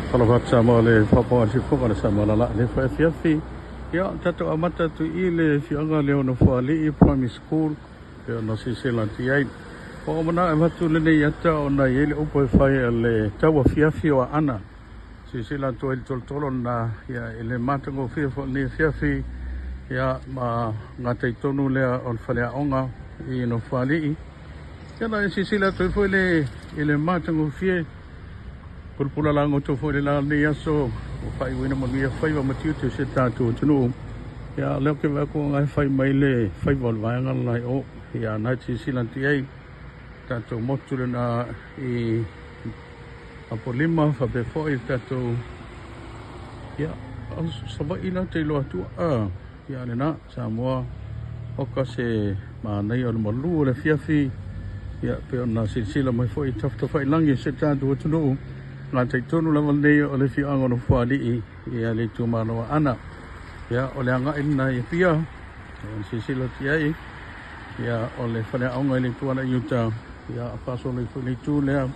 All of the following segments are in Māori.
Kalawatsa mo le whapawa si whukara sa malala le whaiwhiawhi. Ia tato amata tu I le whianga leo no whaali I primary school. Leo no si selanti ai. O mana e watu le nei ata o na iele upo e whai le taua whiawhi o ana. Si selanti o il tolo na ia ele matango whiawhi ne whiawhi. Ia ma ngata I tonu lea o whalea onga I no whaali. Ia na e si selanti o ele matango whiawhi. Pulpula lango to fo le la ni aso o fai wina mo ni fai wa matiu te se tatu tunu ya leo ke va ko ngai fai mai le fai vol va nga lai o ya na chi silanti ai tatu motu na I apolima fa be fo I tatu ya so ba ina te lo tu ya le na sa mo o ka se ma nei o mo lu le fiafi ya pe na sila mai fo I tafta fai langi se tatu tunu ngā te tonu lama nei o le whianga no whaali I le tūmano ana. Ia o le anga ina I pia, o sisilo ti ai, ia o le whale aunga I le tuana iuta, ia a paso le whale tū lea,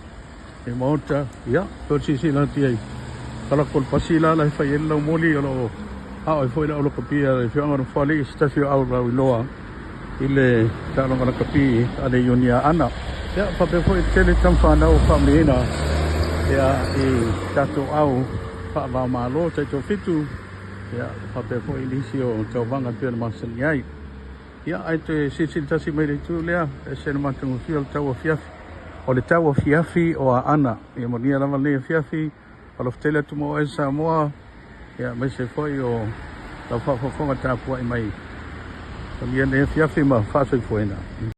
e maota, ia, o sisilo ti ai. Kala kol pasila la whai elau moli o lo, a o whai la o lo kapia, le whianga no whaali I stafio au rau iloa, I le tālonga na kapi, a le ionia ana. Ia, pape whai tele tamwhanau whamina, ia I tato au whaava malo taito fitu ia pape fo I lisi o tau wanga pia masani ai ia ai te sitasi mai le tu lea e sena matangu fia o tau fiafi o le tau fiafi o a ana ia monia lama lea fiafi o lo ftele tu mo e sa moa ia mai se foi o lau whafonga tāpua I mai o lia lea fiafi ma whaasoi fuena